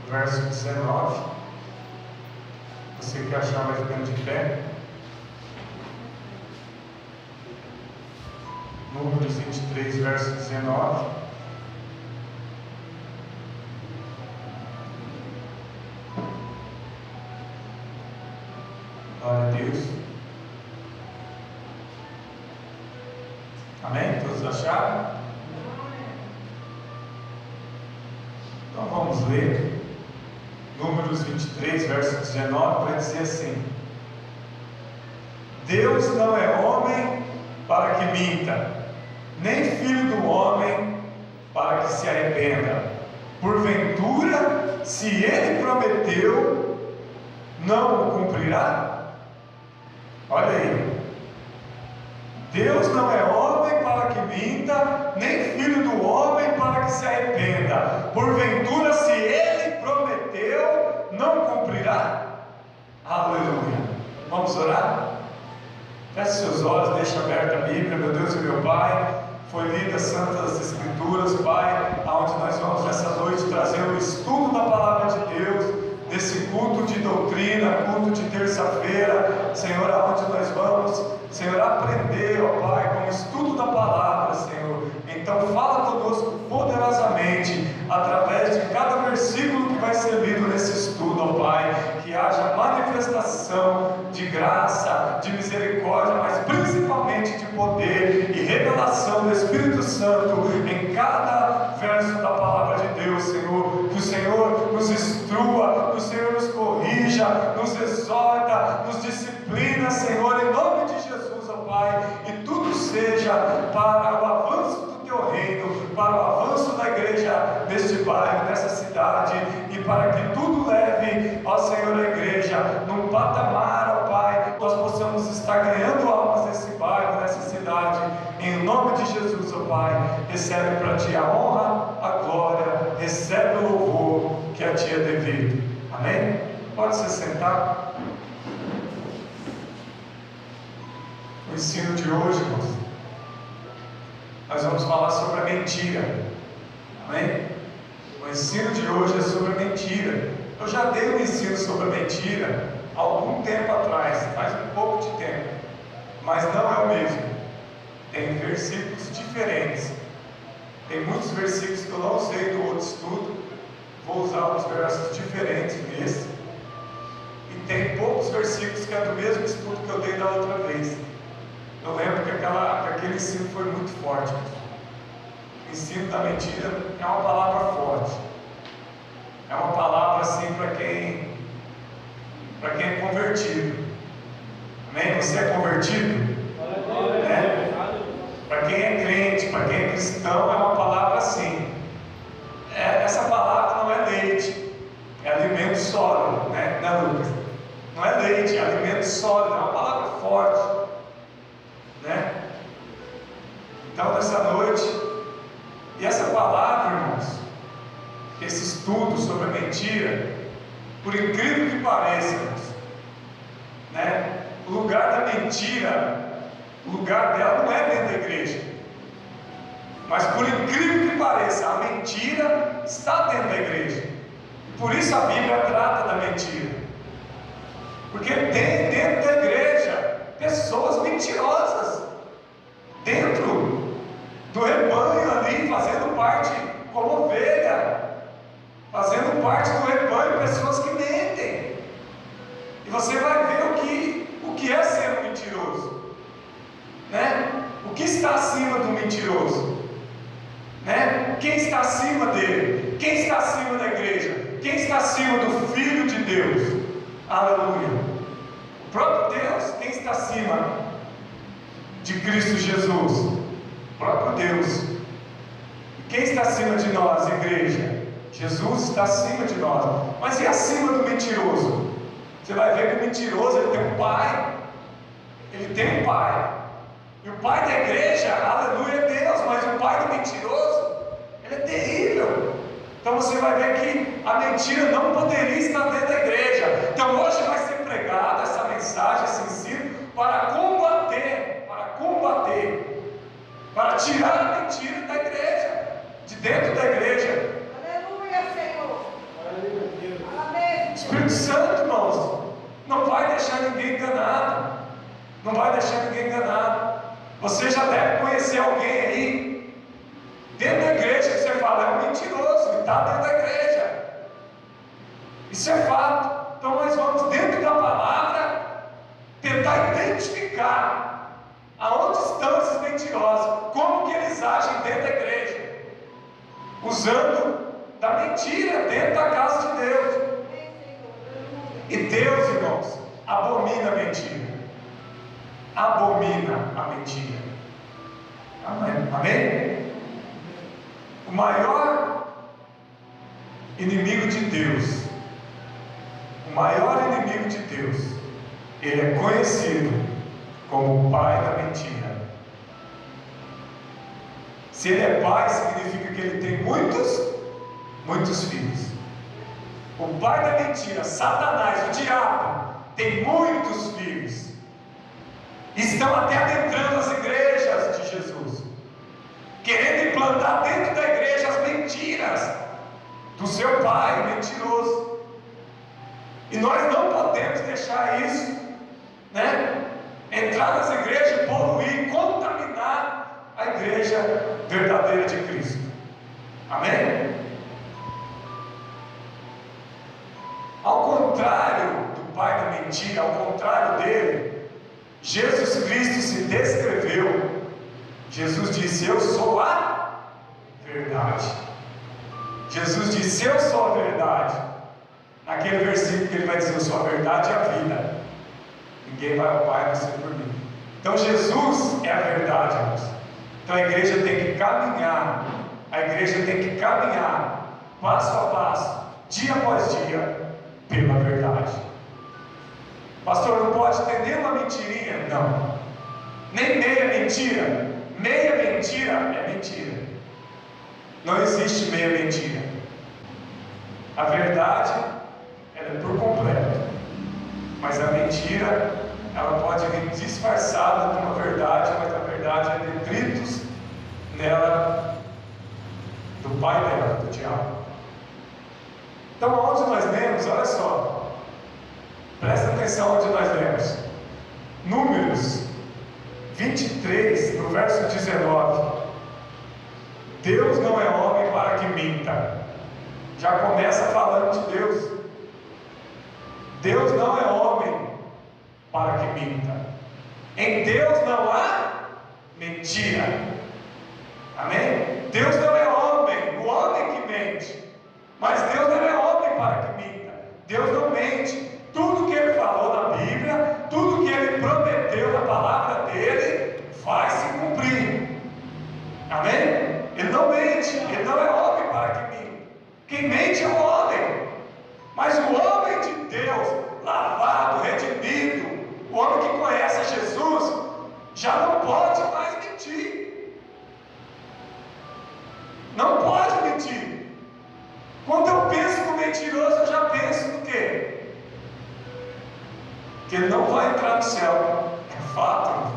verso 19. Você que achar, vai ficando de pé. Números 23, verso 19. Glória a Deus. Amém? Todos acharam? Então vamos ler Números 23, verso 19, vai dizer assim: Deus não é homem para que minta, nem filho do homem para que se arrependa. Porventura, se ele prometeu, não o cumprirá? Olha aí. Deus não é homem para que minta, nem filho do homem para que se arrependa. Porventura, se ele prometeu, não cumprirá? Aleluia. Vamos orar? Feche seus olhos, deixa aberta a Bíblia. Meu Deus e meu Pai, foi lida as Santas Escrituras, Pai, aonde nós vamos nessa noite trazer o estudo da Palavra de Deus, desse culto de doutrina, culto de terça-feira, Senhor, aonde nós vamos, Senhor, aprender, ó Pai, com o estudo da Palavra, Senhor. Então fala conosco poderosamente, através de cada versículo que vai ser lido nesse estudo, ó Pai, que haja manifestação de graça, de misericórdia, mas principalmente de poder e revelação do Espírito Santo em cada verso da Palavra de Deus, Senhor. Que o Senhor nos instrua, que o Senhor nos corrija, nos exorta, nos disciplina, Senhor, em nome de Jesus, ó Pai, e tudo seja para o avanço do Teu reino, para o avanço da igreja deste bairro, dessa cidade, e para que tudo leve, ó Senhor, a igreja num patamar, ó Pai, nós possamos estar ganhando almas nesse bairro, nessa cidade, em nome de Jesus, ó Pai. Recebe para Ti a honra, a glória, recebe o louvor que a Ti é devido. Amém? Pode se sentar. O ensino de hoje, irmãos, nós vamos falar sobre a mentira. Amém? O ensino de hoje é sobre a mentira. Eu já dei um ensino sobre a mentira há algum tempo atrás, faz um pouco de tempo, mas não é o mesmo. Tem versículos diferentes. Tem muitos versículos que eu não usei do outro estudo. Vou usar uns versos diferentes nesse. E tem poucos versículos que é do mesmo estudo que eu dei da outra vez. Eu lembro que aquele ensino foi muito forte. O ensino da mentira é uma palavra forte. É uma palavra assim para quem é convertido. Amém? Você é convertido? É? Para quem é crente, para quem é cristão, é uma palavra assim. Essa palavra não é leite, é alimento sólido, né, Lucas? Não é leite, é alimento sólido, é uma palavra forte, né? Então, nessa noite, e essa palavra, irmãos, esse estudo sobre a mentira, por incrível que pareça, irmãos, né, o lugar da mentira, o lugar dela não é dentro da igreja. Mas por incrível que pareça, a mentira está dentro da igreja. Por isso a Bíblia trata da mentira. Porque tem dentro da igreja pessoas mentirosas, dentro do rebanho ali, fazendo parte como ovelha, fazendo parte do rebanho, pessoas que mentem. E você vai ver o que é ser um mentiroso, né? O que está acima do mentiroso, né? Quem está acima dele? Quem está acima da igreja? Quem está acima do Filho de Deus? Aleluia! O próprio Deus. Quem está acima de Cristo Jesus? O próprio Deus. Quem está acima de nós, igreja? Jesus está acima de nós. Mas e acima do mentiroso? Você vai ver que o mentiroso, ele tem um pai. Ele tem um pai. E o pai da igreja, aleluia, é Deus. Mas o pai do mentiroso, ele é terrível. Então você vai ver que a mentira não poderia estar dentro da igreja. Então hoje vai ser pregada essa mensagem, esse ensino, para combater, para tirar a mentira da igreja, de dentro da igreja. Aleluia, Senhor. E Dentro da igreja que você fala, é um mentiroso, e está dentro da igreja. Isso é fato. Então nós vamos, dentro da palavra, tentar identificar aonde estão esses mentirosos, como que eles agem dentro da igreja, usando da mentira dentro da casa de Deus. E Deus, irmãos, abomina a mentira. Abomina a mentira. Amém? Amém? O maior inimigo de Deus, o maior inimigo de Deus, ele é conhecido como o pai da mentira. Se ele é pai, significa que ele tem muitos filhos. O pai da mentira, Satanás, o diabo, tem muitos filhos. Estão até adentrando as igrejas de Jesus, querendo implantar dentro da igreja as mentiras do seu pai mentiroso. E nós não podemos deixar isso, entrar nas igrejas, poluir, contaminar a igreja verdadeira de Cristo. Amém? Ao contrário do pai da mentira, ao contrário dele, Jesus Cristo se descreveu. Jesus disse: eu sou a verdade. Jesus disse: eu sou a verdade. Naquele versículo que ele vai dizer: eu sou a verdade e a vida. Ninguém vai ao Pai a não ser por mim. Então Jesus é a verdade, irmãos. Então a igreja tem que caminhar. A igreja tem que caminhar passo a passo, dia após dia, pela verdade. Pastor, não pode ter nenhuma mentirinha? Não. Nem meia mentira. Meia mentira é mentira. Não existe meia mentira. A verdade, ela é por completo. Mas a mentira, ela pode vir disfarçada de uma verdade, mas a verdade é detritos nela do pai dela, do diabo. Então, onde nós lemos, olha só, presta atenção onde nós lemos. Números 23, no verso 19. Deus não é homem para que minta. Já começa falando de Deus. Deus não é homem para que minta. Em Deus não há mentira. Amém? Deus não é homem, o homem que mente. Mas Deus não é homem para que minta. Deus não mente. Tudo que Ele falou na Bíblia, tudo que Ele prometeu na palavra dEle, vai se cumprir. Amém? Ele não mente. Ele não é homem para que minta. Quem mente é o homem. Mas o homem de Deus, lavado, redimido, o homem que conhece Jesus, já não pode mais mentir. Não pode mentir. Quando eu penso no mentiroso, eu já penso no quê? Que ele não vai entrar no céu. É fato.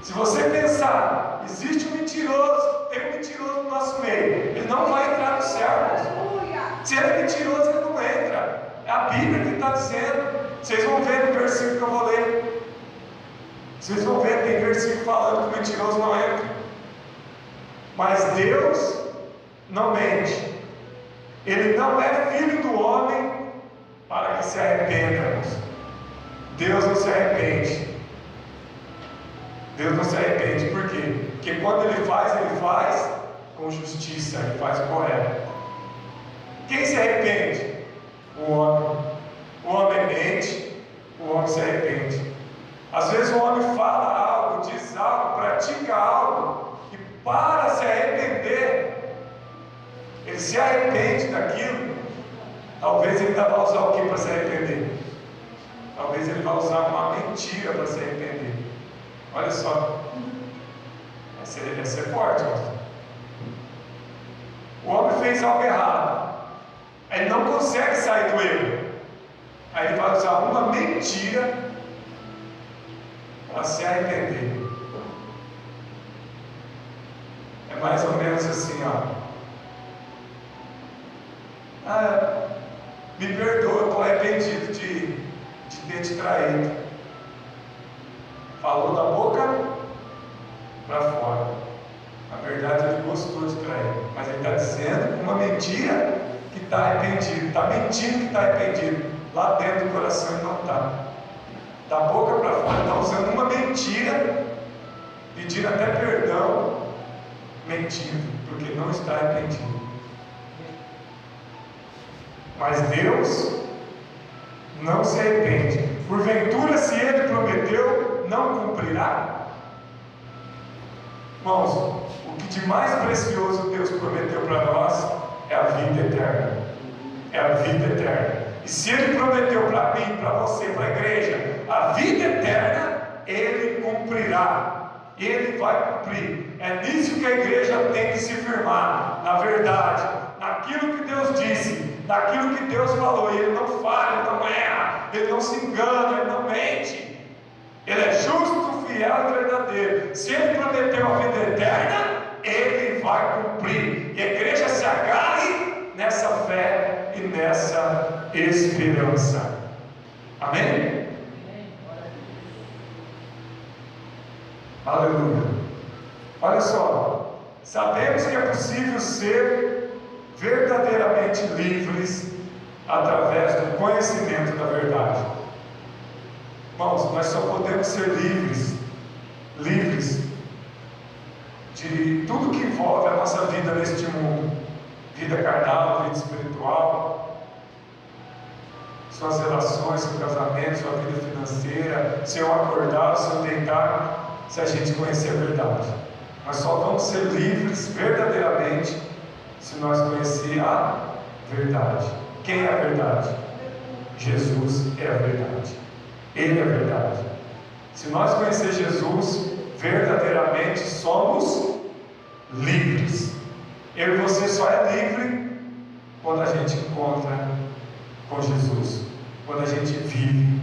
Se você pensar, existe um mentiroso, tem um mentiroso no nosso meio, ele não vai entrar no céu, irmãos. Se ele é mentiroso, ele não entra. É a Bíblia que está dizendo. Vocês vão ver no versículo que eu vou ler. Vocês vão ver, tem versículo falando que o mentiroso não entra. Mas Deus não mente. Ele não é filho do homem para que se arrependa, irmãos. Deus não se arrepende. Deus não se arrepende. Por quê? Porque quando Ele faz com justiça. Ele faz o correto. Quem se arrepende? O homem. O homem mente, o homem se arrepende. Às vezes o homem fala algo, diz algo, pratica algo, e para se arrepender, ele se arrepende daquilo. Talvez ele vai usar o que para se arrepender? Talvez ele vai usar uma mentira para se arrepender. Olha só, vai ser forte. O homem fez algo errado, ele não consegue sair do erro. Aí ele vai usar uma mentira para se arrepender. É mais ou menos assim, me perdoa, eu estou arrependido de ter te traído. Falou da boca para fora. Na verdade verdade ele gostou de trair, mas ele está dizendo uma mentira que está arrependido, está mentindo que está arrependido. Lá dentro do coração ele não está. Da boca para fora está usando uma mentira, pedindo até perdão, mentindo, porque não está arrependido. Mas Deus não se arrepende. Porventura, se Ele prometeu, não cumprirá? Irmãos, o que de mais precioso Deus prometeu para nós é a vida eterna. É a vida eterna. E se Ele prometeu para mim, para você, para a igreja, a vida eterna, Ele cumprirá. Ele vai cumprir. É nisso que a igreja tem que se firmar, na verdade, naquilo que Deus disse, naquilo que Deus falou. E Ele não falha, Ele não erra, Ele não se engana, Ele não mente. Ele é justo, fiel e verdadeiro. Se Ele prometeu a vida eterna, Ele vai cumprir. E a igreja se agarre nessa fé e nessa esperança. Amém? Aleluia. Olha só, sabemos que é possível ser verdadeiramente livres através do conhecimento da verdade. Irmãos, nós só podemos ser livres de tudo que envolve a nossa vida neste mundo, vida carnal, vida espiritual, suas relações, seu casamento, sua vida financeira, seu acordar, seu deitar, se a gente conhecer a verdade. Nós só vamos ser livres verdadeiramente se nós conhecer a verdade. Quem é a verdade? Jesus é a verdade. Ele é a verdade. Se nós conhecer Jesus, verdadeiramente somos livres. Eu e você só é livre quando a gente encontra com Jesus, quando a gente vive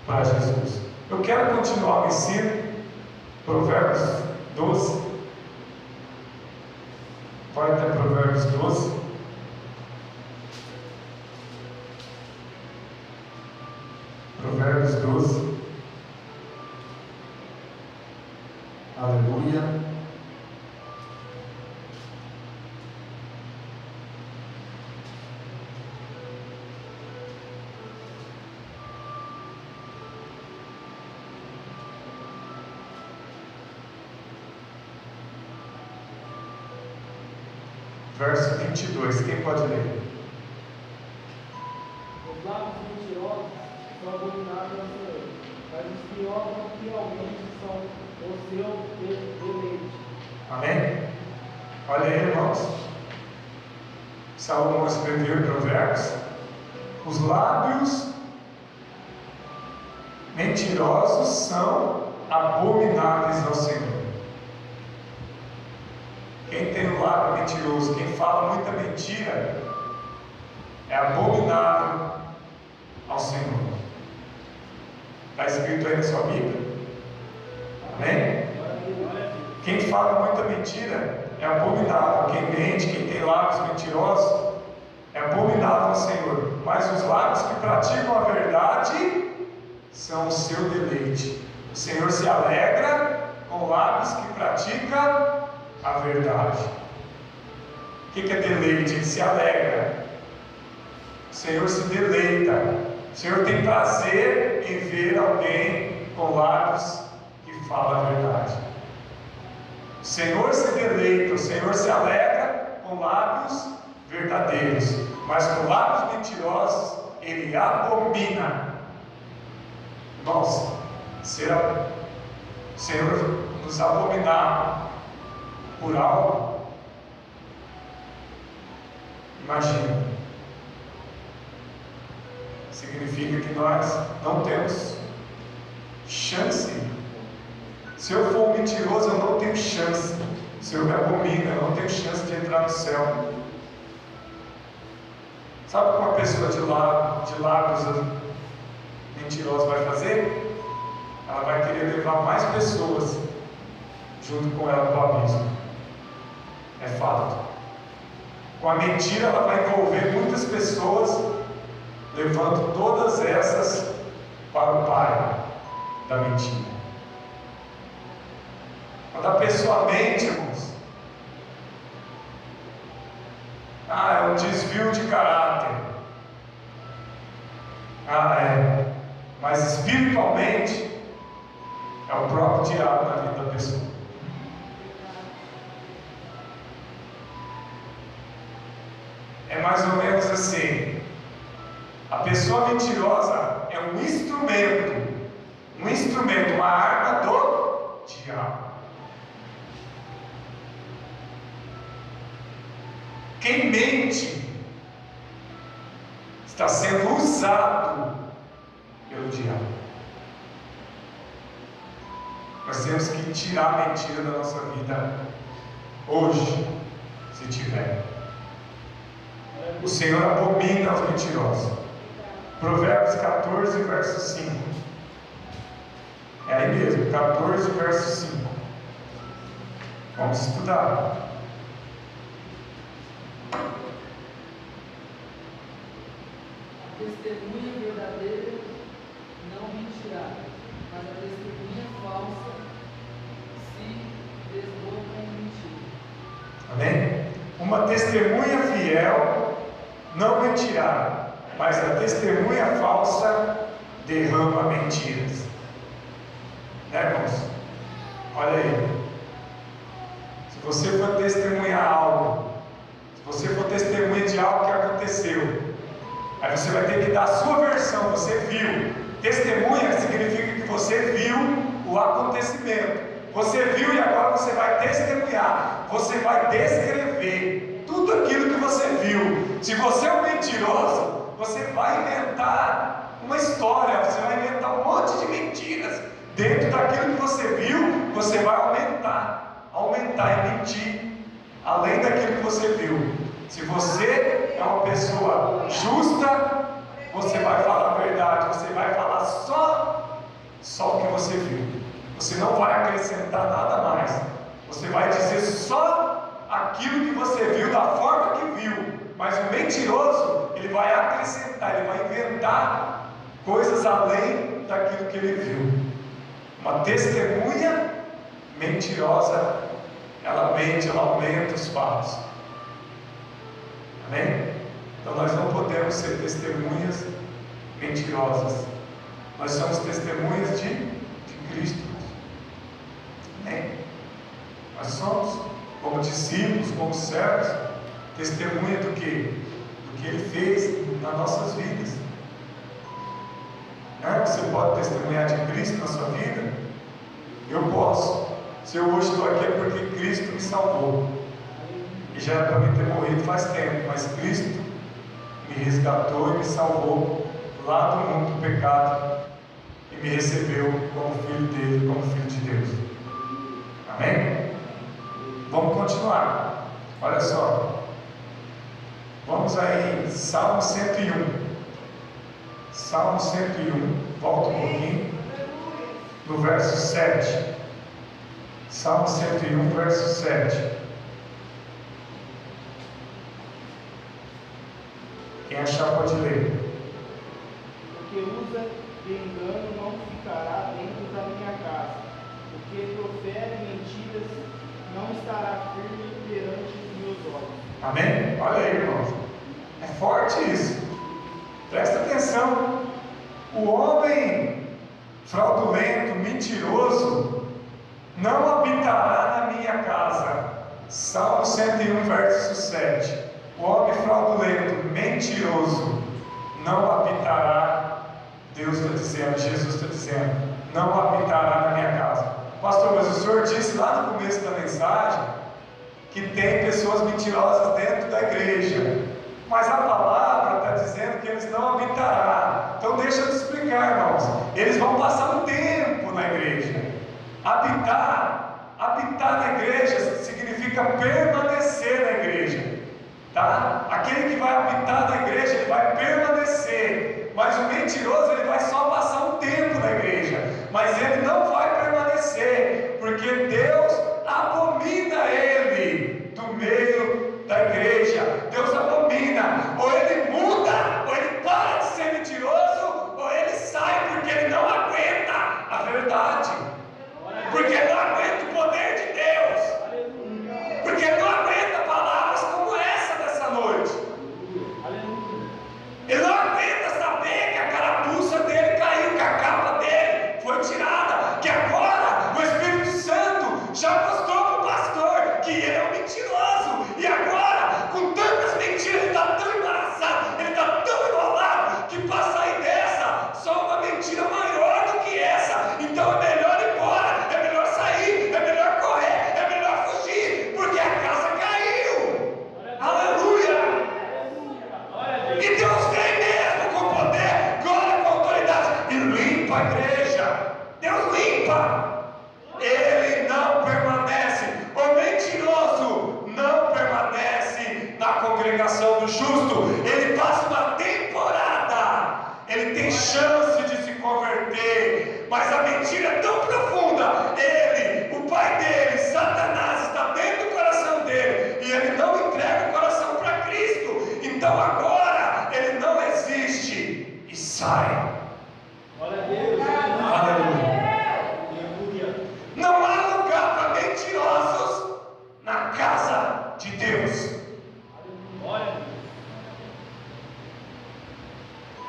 para Jesus. Eu quero continuar o ensino. Provérbios 12. Vai até Provérbios 12. Provérbios 12. Aleluia. Verso 22, quem pode ler? Os lábios mentirosos são abomináveis ao Senhor, mas os que obram fielmente são o seu deleite. Amém? Olha aí, irmãos. Salomão escreveu em Provérbios: os lábios mentirosos são abomináveis ao Senhor. Quem tem o lábio mentiroso, quem fala muita mentira, é abominável ao Senhor. Está escrito aí na sua Bíblia? Amém? Quem fala muita mentira é abominável. Quem mente, quem tem lábios mentirosos, é abominável ao Senhor. Mas os lábios que praticam a verdade são o seu deleite. O Senhor se alegra com lábios que praticam a verdade. O que é deleite? Ele se alegra. O Senhor se deleita. O Senhor tem prazer em ver alguém com lábios que falam a verdade. O Senhor se deleita, o Senhor se alegra com lábios verdadeiros, mas com lábios mentirosos Ele abomina. Irmãos, se o Senhor nos abominar por algo, imagina, significa que nós não temos chance. Se eu for um mentiroso, eu não tenho chance. O Senhor me abomina, eu não tenho chance de entrar no céu. Sabe o que uma pessoa de lábios mentirosos vai fazer? Ela vai querer levar mais pessoas junto com ela para o abismo. É fato. Com a mentira ela vai envolver muitas pessoas, levando todas essas para o pai da mentira. Quando a pessoa mente, irmãos, É um desvio de caráter. Mas espiritualmente é o próprio diabo na vida da pessoa. É mais ou menos assim: a pessoa mentirosa é um instrumento, uma arma do diabo. Quem mente está sendo usado pelo diabo. Nós temos que tirar a mentira da nossa vida hoje, se tiver. O Senhor abomina os mentirosos. Provérbios 14, verso 5. É aí mesmo, 14, verso 5. Vamos estudar. Testemunha verdadeira não mentirá, mas a testemunha falsa se desloca em mentira. Amém? Uma testemunha fiel não mentirá, mas a testemunha falsa derrama mentiras. Né, irmãos? Olha aí. Se você for testemunhar algo, se você for testemunha de algo que aconteceu, aí você vai ter que dar a sua versão. Você viu. Testemunha significa que você viu o acontecimento. Você viu e agora você vai testemunhar. Você vai descrever tudo aquilo que você viu. Se você é um mentiroso, você vai inventar uma história. Você vai inventar um monte de mentiras. Dentro daquilo que você viu, você vai aumentar e mentir além daquilo que você viu. Se você é uma pessoa justa, você vai falar a verdade, você vai falar só o que você viu. Você não vai acrescentar nada mais. Você vai dizer só aquilo que você viu da forma que viu. Mas o mentiroso, ele vai acrescentar, ele vai inventar coisas além daquilo que ele viu. Uma testemunha mentirosa, ela mente, ela aumenta os fatos. Amém? Então nós não podemos ser testemunhas mentirosas. Nós somos testemunhas de Cristo. Amém? Nós somos, como discípulos, como servos, testemunha do que? Do que Ele fez nas nossas vidas. Você pode testemunhar de Cristo na sua vida? Eu posso. Se eu hoje estou aqui é porque Cristo me salvou. E já era para mim ter morrido faz tempo, mas Cristo me resgatou e me salvou lá do mundo do pecado e me recebeu como filho dele, como filho de Deus. Amém? Vamos continuar. Olha só. Vamos aí em Salmo 101. Salmo 101, volta um pouquinho, no verso 7. Salmo 101, verso 7. Quem achar pode ler. O que usa de engano não ficará dentro da minha casa. O que profere mentiras não estará firme perante os meus olhos. Amém? Olha aí, irmãos. É forte isso. Presta atenção. O homem fraudulento, mentiroso, não habitará na minha casa. Salmo 101, verso 7. O homem fraudulento, mentiroso, não habitará. Deus está dizendo, Jesus está dizendo, não habitará na minha casa. Pastor, mas o senhor disse lá no começo da mensagem que tem pessoas mentirosas dentro da igreja. Mas a palavra está dizendo que eles não habitarão. Então deixa eu te explicar, irmãos. Eles vão passar um tempo na igreja. Habitar na igreja significa permanecer na igreja. Tá? Aquele que vai habitar na igreja, ele vai permanecer. Mas o mentiroso, ele vai só passar um tempo na igreja. Mas ele não vai permanecer, porque Deus abomina ele do meio da igreja. Deus abomina. Ou ele muda, ou ele para de ser mentiroso, ou ele sai porque ele não aguenta a verdade. Porque não aguenta o poder de Deus. Porque não aguenta palavras como essa dessa noite. sai. Glória a Deus. Aleluia. Não há lugar para mentirosos na casa de Deus. Glória a Deus.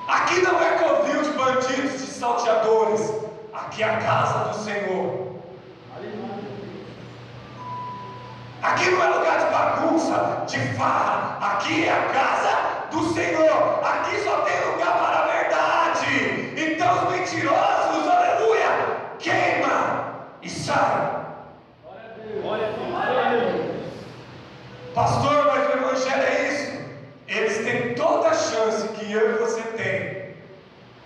Aqui não é covil de bandidos, de salteadores. Aqui é a casa do Senhor. Aqui não é lugar de bagunça, de farra. Aqui é a casa do Senhor. Aqui só tem lugar para a verdade. Então os mentirosos, aleluia, queima e sai. Glória a Deus. Pastor, mas o evangelho é isso. Eles têm toda a chance que eu e você tem.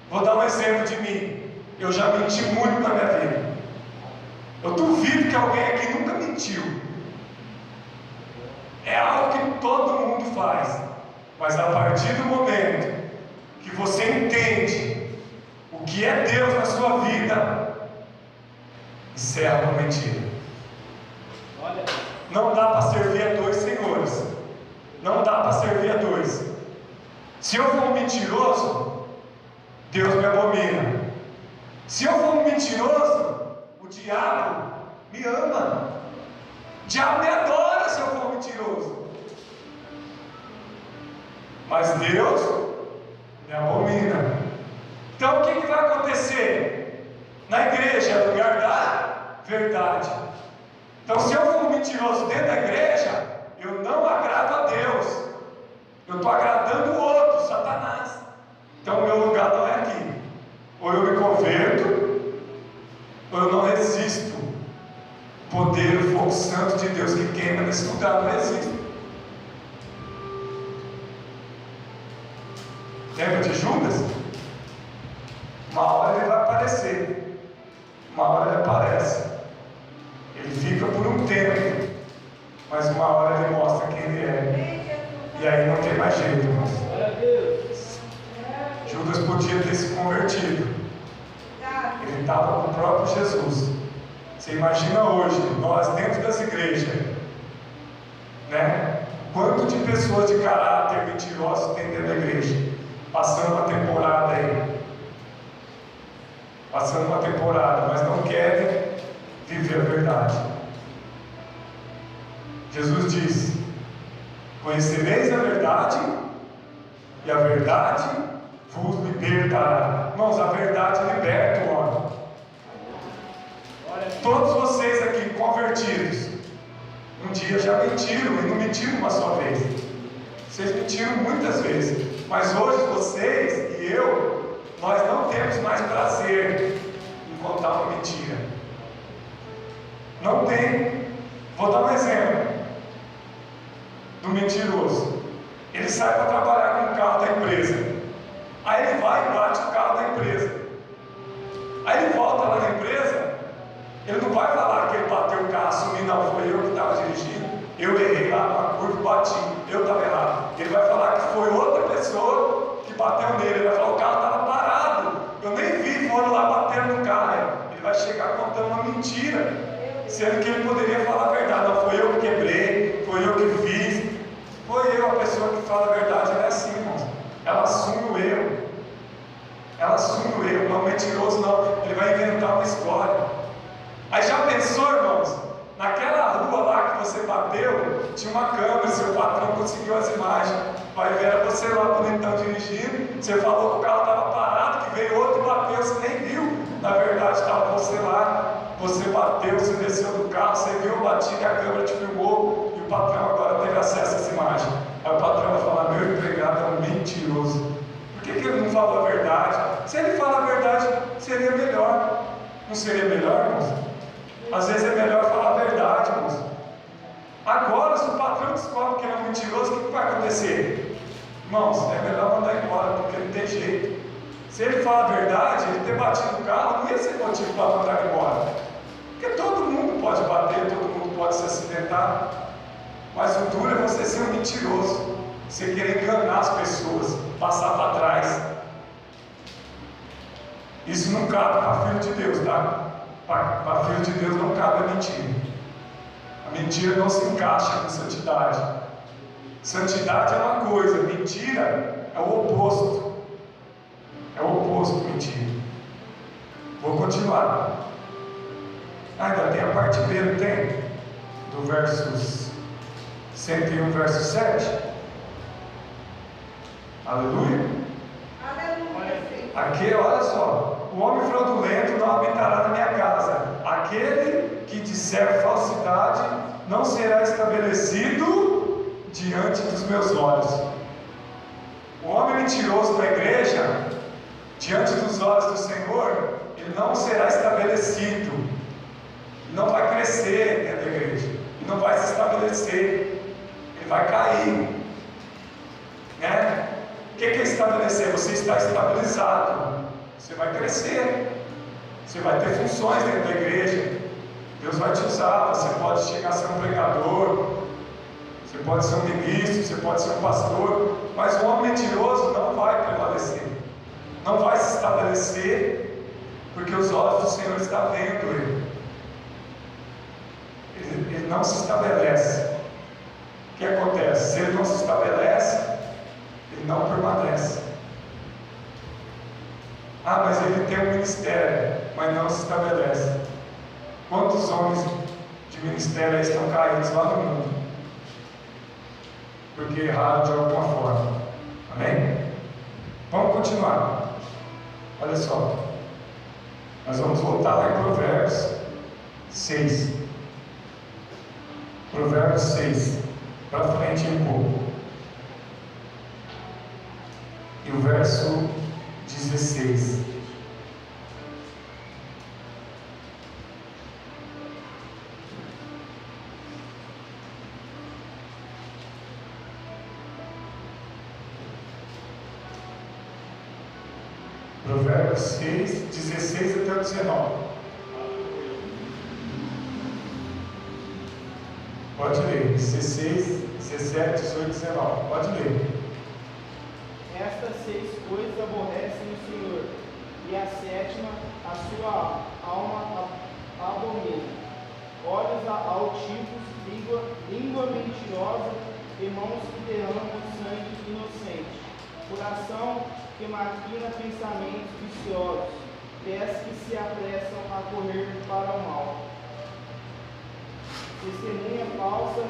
Vou dar um exemplo de mim. Eu já menti muito na minha vida. Eu duvido que alguém aqui nunca mentiu. É algo que todo mundo faz. Mas a partir do momento que você entende o que é Deus na sua vida, encerra com mentira. Não dá para servir a dois senhores. Não dá para servir a dois. Se eu for um mentiroso, Deus me abomina. Se eu for um mentiroso, o diabo me ama. O diabo me adora se eu for mentiroso. Mas Deus me abomina. Então o que vai acontecer? Na igreja é lugar da verdade. Então se eu for um mentiroso dentro da igreja, eu não agrado a Deus. Eu estou agradando o outro, Satanás. Então o meu lugar não é aqui. Ou eu me converto, ou eu não resisto. O poder, o fogo santo de Deus que queima nesse lugar não existe. Lembra de Judas? Uma hora ele vai aparecer. Uma hora ele aparece. Ele fica por um tempo. Mas uma hora ele mostra quem ele é. E aí não tem mais jeito, irmãos. Judas podia ter se convertido. Ele estava com o próprio Jesus. Você imagina hoje, nós dentro das igrejas, né? Quanto de pessoas de caráter mentirosos tem dentro da igreja? Passando uma temporada aí. Passando uma temporada, mas não querem viver a verdade. Jesus diz: conhecereis a verdade, e a verdade vos libertará. Irmãos, a verdade liberta o homem. Todos vocês aqui convertidos, um dia já mentiram, e não mentiram uma só vez. Vocês mentiram muitas vezes, mas hoje vocês e eu, nós não temos mais prazer em contar uma mentira. Não tem. Vou dar um exemplo do mentiroso. Ele sai para trabalhar com o carro da empresa. Aí ele vai e bate o carro da empresa. Aí ele volta lá na empresa. Ele não vai falar que ele bateu o carro, assumir, não, foi eu que estava dirigindo, eu errei lá numa curva e bati, eu estava errado. Ele vai falar que foi outra pessoa que bateu nele. Ele vai falar: o carro estava parado, eu nem vi, foram lá batendo no carro. Ele vai chegar contando uma mentira, sendo que ele poderia falar a verdade. Não, foi eu que quebrei, foi eu que fiz. Foi eu. A pessoa que fala a verdade, ela é assim, irmãos. Ela assume o erro. Ela assume o erro. Não, mentiroso não, ele vai inventar uma história. Aí já pensou, irmãos, naquela rua lá que você bateu, tinha uma câmera, seu patrão conseguiu as imagens. Vai ver, era você lá bonitão dirigindo, você falou que o carro estava parado, que veio outro e bateu, você nem viu. Na verdade estava você lá, você bateu, você desceu do carro, você viu o batido, a câmera te filmou, e o patrão agora teve acesso às imagens. Aí o patrão vai falar: meu empregado é um mentiroso. Por que ele não falou a verdade? Se ele fala a verdade, seria melhor. Não seria melhor, irmãos? Às vezes é melhor falar a verdade, irmãos. Agora, se o patrão descobre que ele é um mentiroso, o que vai acontecer? Irmãos, é melhor mandar embora, porque não tem jeito. Se ele fala a verdade, ele ter batido no carro não ia ser motivo para mandar embora. Porque todo mundo pode bater, todo mundo pode se acidentar. Mas o duro é você ser um mentiroso, você querer enganar as pessoas, passar para trás. Isso não cabe para filho de Deus, tá? Para filho de Deus não cabe a mentira. A mentira não se encaixa com santidade. Santidade é uma coisa, mentira é o oposto. É o oposto de mentira. Vou continuar. Ainda tem a parte B, não tem? Do versos 101, verso 7. Aleluia. Aqui, olha só: o homem fraudulento não habitará na minha casa. Aquele que disser falsidade não será estabelecido diante dos meus olhos. O homem mentiroso da igreja, diante dos olhos do Senhor, ele não será estabelecido. Ele não vai crescer dentro da igreja. Ele não vai se estabelecer. Ele vai cair. Né? O que é estabelecer? Você está estabilizado. Você vai crescer. Você vai ter funções dentro da igreja. Deus vai te usar. Você pode chegar a ser um pregador. Você pode ser um ministro. Você pode ser um pastor. Mas o homem mentiroso não vai prevalecer. Não vai se estabelecer. Porque os olhos do Senhor estão vendo ele. Ele não se estabelece. O que acontece? Se ele não se estabelece, ele não permanece. Ah, mas ele tem um ministério, mas não se estabelece. Quantos homens de ministério aí estão caídos lá no mundo? Porque erraram de alguma forma. Amém? Vamos continuar. Olha só. Nós vamos voltar lá em Provérbios 6. Provérbios 6. Para frente um pouco. E o verso 16. Provérbios 6, 16 até o 19. Pode ler. 16, 17, 18, 19. Pode ler. Estas 6 coisas aborrecem o Senhor, e a sétima a sua alma abomina: olhos altivos, língua mentirosa, e mãos que derramam sangue inocente, coração que maquina pensamentos viciosos, pés que se apressam a correr para o mal, testemunha falsa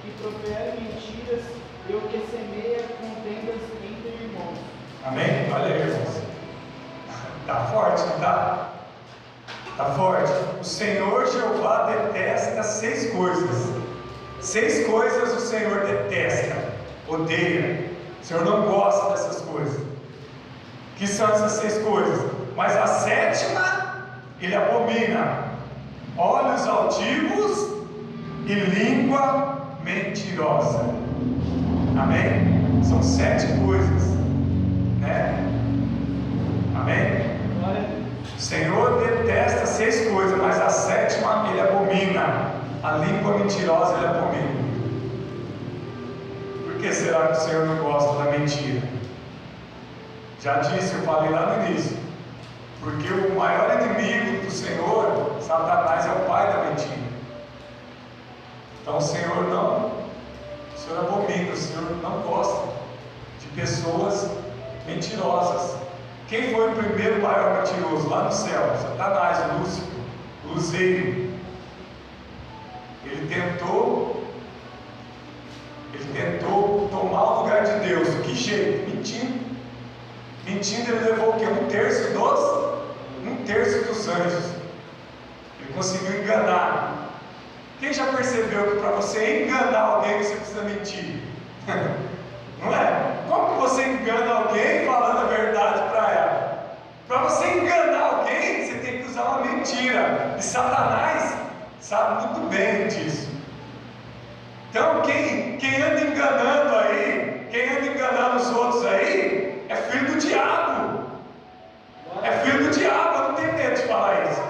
que profere mentiras, e o que semeia contendas entre irmãos. Amém? Olha aí, irmãos. Está forte, não está? Está forte. O Senhor Jeová detesta 6 coisas. 6 coisas o Senhor detesta, odeia. O Senhor não gosta dessas coisas. Que são essas 6 coisas? Mas a sétima, Ele abomina: olhos altivos e língua mentirosa. Amém? São 7 coisas, né? Amém? O Senhor detesta 6 coisas, mas a sétima Ele abomina: a língua mentirosa Ele abomina. Por que será que o Senhor não gosta da mentira? Já disse, eu falei lá no início. Porque o maior inimigo do Senhor, Satanás, é o pai da mentira. Então o Senhor abomina, o Senhor não gosta de pessoas mentirosas. Quem foi o primeiro maior mentiroso lá no céu? Satanás, Lúcifer, o luzeiro. Ele tentou tomar o lugar de Deus. De que jeito? Mentindo, ele levou o quê? 1/3 dos anjos. Ele conseguiu enganar. Quem já percebeu que para você enganar alguém você precisa mentir? Não é? Como que você engana alguém falando a verdade para ela? Para você enganar alguém, você tem que usar uma mentira. E Satanás sabe muito bem disso. Então quem anda enganando aí, quem anda enganando os outros aí, é filho do diabo. É filho do diabo, eu não tenho medo de falar isso.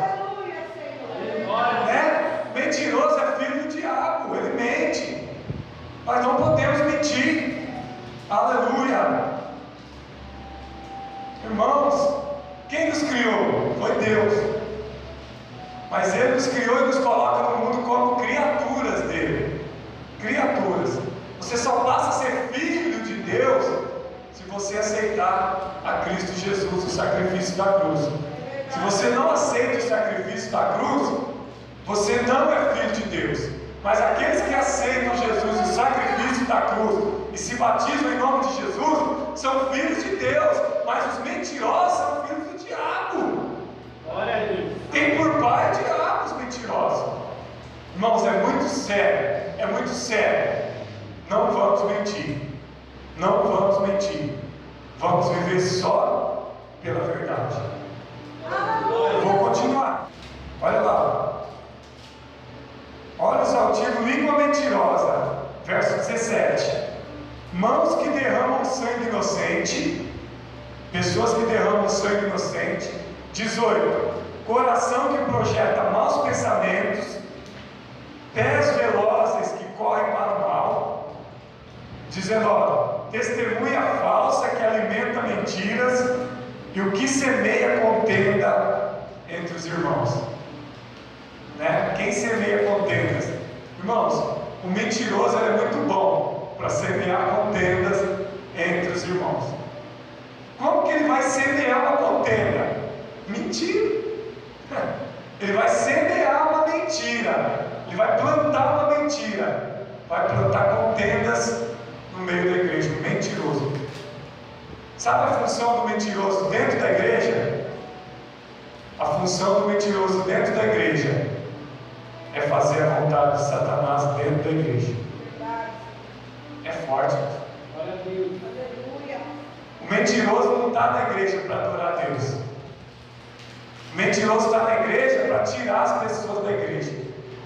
Né? Mentiroso é filho do diabo, ele mente. Nós não podemos mentir. Aleluia. Irmãos, quem nos criou? Foi Deus. Mas Ele nos criou e nos coloca no mundo como criaturas dele. Criaturas. Você só passa a ser filho de Deus se você aceitar a Cristo Jesus, sacrifício da cruz. Se você não aceita o sacrifício da cruz, você não é filho de Deus. Mas aqueles que aceitam Jesus, o sacrifício da cruz, e se batizam em nome de Jesus, são filhos de Deus. Mas os mentirosos são filhos do diabo. Glória a Deus. Tem por pai o diabo os mentirosos. Irmãos, é muito sério. É muito sério. Não vamos mentir. Não vamos mentir. Vamos viver só pela verdade. Eu vou continuar. Olha lá. Olhos altivos, língua mentirosa. Verso 17. Mãos que derramam sangue inocente. Pessoas que derramam sangue inocente. 18. Coração que projeta maus pensamentos. Pés velozes que correm para o mal. 19. Testemunha falsa que alimenta mentiras. E o que semeia contenda entre os irmãos. Né? Quem semeia contendas? Irmãos, o mentiroso é muito bom para semear contendas entre os irmãos. Como que ele vai semear uma contenda? Mentira. Ele vai semear uma mentira. Ele vai plantar uma mentira. Vai plantar contendas no meio da igreja. Um mentiroso. Sabe a função do mentiroso dentro da igreja? A função do mentiroso dentro da igreja é fazer a vontade de Satanás dentro da igreja. É forte. Glória a Deus. O mentiroso não está na igreja para adorar a Deus. O mentiroso está na igreja para tirar as pessoas da igreja.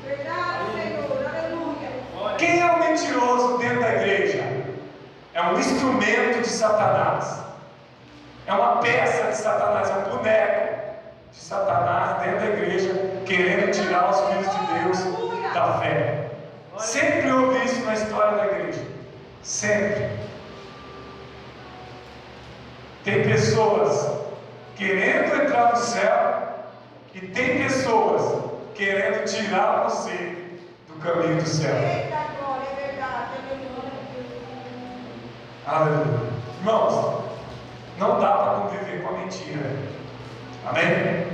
Verdade, Senhor. Aleluia. Quem é o mentiroso dentro da igreja? É um instrumento de Satanás. É uma peça de Satanás, é um boneco de Satanás dentro da igreja, querendo tirar os filhos de Deus da fé. Sempre houve isso na história da igreja. Sempre. Tem pessoas querendo entrar no céu e tem pessoas querendo tirar você do caminho do céu. Eita glória, é verdade. Aleluia. Aleluia. Irmãos, não dá para conviver com a mentira. Amém?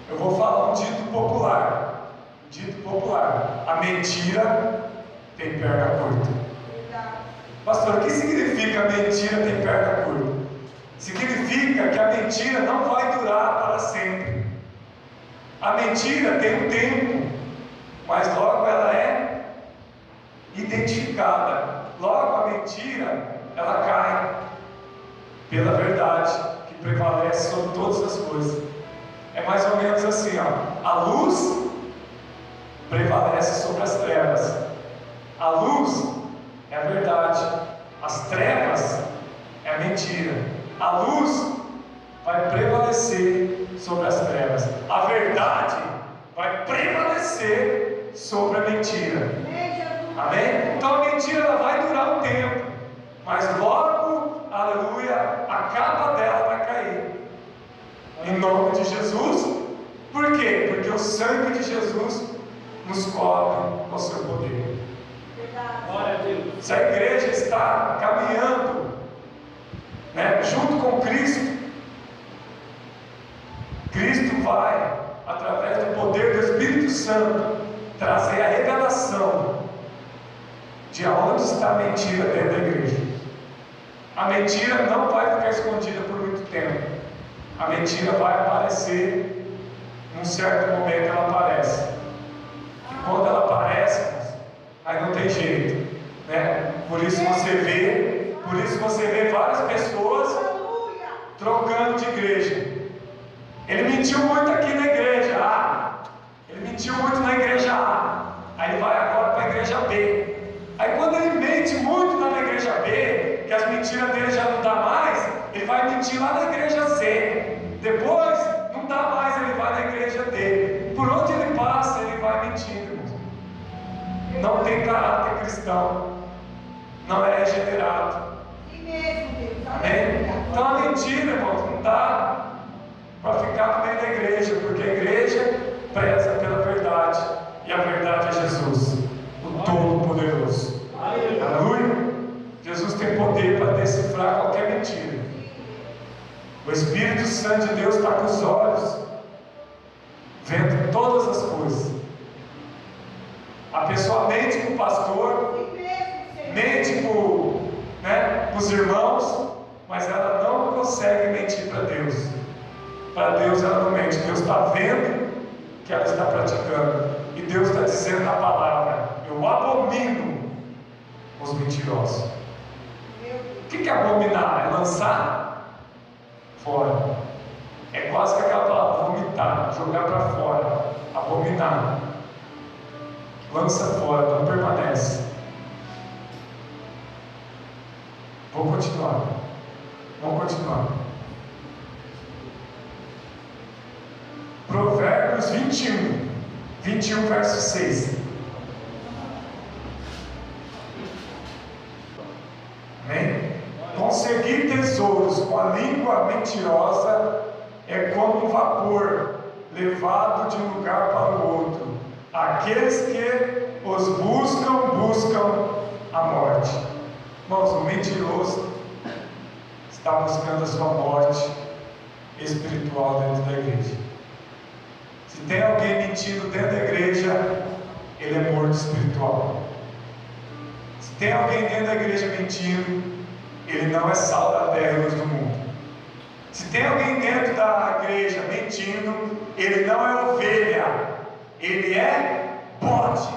Eu vou falar um dito popular. Dito popular. A mentira tem perna curta. Verdade. Pastor, o que significa a mentira tem perna curta? Significa que a mentira não vai durar para sempre. A mentira tem um tempo, mas logo ela é identificada. Logo a mentira, ela cai pela verdade que prevalece sobre todas as coisas. É mais ou menos assim, ó. A luz prevalece sobre as trevas. A luz é a verdade. As trevas é a mentira. A luz vai prevalecer sobre as trevas. A verdade vai prevalecer sobre a mentira. Amém, Jesus. Amém? Então a mentira ela vai durar um tempo, mas logo, aleluia, a capa dela vai cair. Em nome de Jesus. Por quê? Porque o sangue de Jesus nos cobre com o seu poder. Verdade. Glória a Deus. Se a igreja está caminhando, né, junto com Cristo, Cristo vai, através do poder do Espírito Santo, trazer a revelação de aonde está a mentira dentro da igreja. A mentira não vai ficar escondida por muito tempo. A mentira vai aparecer, num certo momento ela aparece. E quando ela aparece, aí não tem jeito, né? Por isso você vê várias pessoas Aleluia. trocando de igreja. Ele mentiu muito aqui na igreja A. Ele mentiu muito na igreja A. Aí ele vai agora para a igreja B. Aí quando ele mente muito lá na igreja B, que as mentiras dele já não dá mais, ele vai mentir lá na igreja C. Depois, não dá mais, ele vai na igreja D. Por onde ele passa, ele vai mentindo, irmãos. Não tem caráter cristão. Não é regenerado. E mesmo, Deus. Amém? Então a mentira, irmãos, não dá para ficar no meio da igreja, porque a igreja preza pela verdade, e a verdade é Jesus, o Todo-Poderoso. Aleluia! Jesus tem poder para decifrar qualquer mentira. O Espírito Santo de Deus está com os olhos vendo todas as coisas. A pessoa mente para o pastor, mente para os irmãos, mas ela não consegue mentir para Deus. Para Deus ela não mente. Deus está vendo que ela está praticando. E Deus está dizendo na palavra: eu abomino os mentirosos. O que é abominar? É lançar fora. É quase que aquela palavra: vomitar, jogar para fora. Abominar. Lança fora, não permanece. Vou continuar. Vamos continuar. Provérbios 21, verso 6. Amém? Conseguir tesouros com a língua mentirosa é como um vapor levado de um lugar para o outro. Aqueles que os buscam a morte. Irmãos, o mentiroso está buscando a sua morte espiritual dentro da igreja. Se tem alguém mentindo dentro da igreja, ele é morto espiritual. Se tem alguém dentro da igreja mentindo, ele não é sal da terra e luz do mundo. Se tem alguém dentro da igreja mentindo, ele não é ovelha, ele é bode.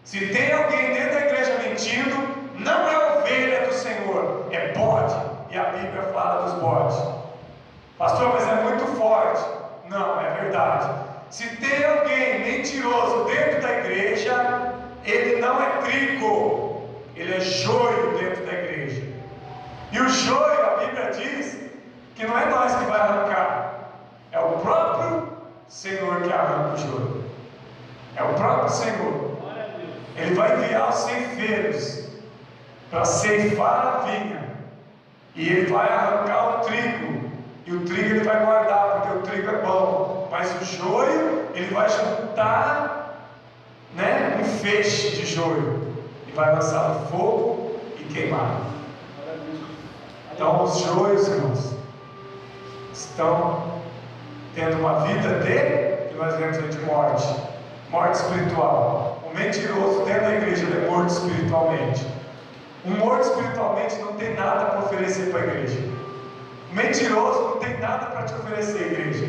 Se tem alguém dentro da igreja mentindo, não é ovelha do Senhor, é bode. E a Bíblia fala dos bodes. Pastor, mas é muito forte. Não, é verdade. Se tem alguém mentiroso dentro da igreja, ele não é trigo, ele é joio dentro da igreja. E o joio, a Bíblia diz que não é nós que vai arrancar, é o próprio Senhor que arranca o joio. É o próprio Senhor. Ele vai enviar os ceifeiros para ceifar a vinha, e ele vai arrancar o trigo, e o trigo ele vai guardar, porque o trigo é bom, mas o joio ele vai juntar, um feixe de joio, e vai lançar no fogo e queimar. Então os joios, irmãos, estão tendo uma vida que nós vemos de morte espiritual. O mentiroso dentro da igreja ele é morto espiritualmente. Um morto espiritualmente não tem nada para oferecer para a igreja. O mentiroso não tem nada para te oferecer, igreja.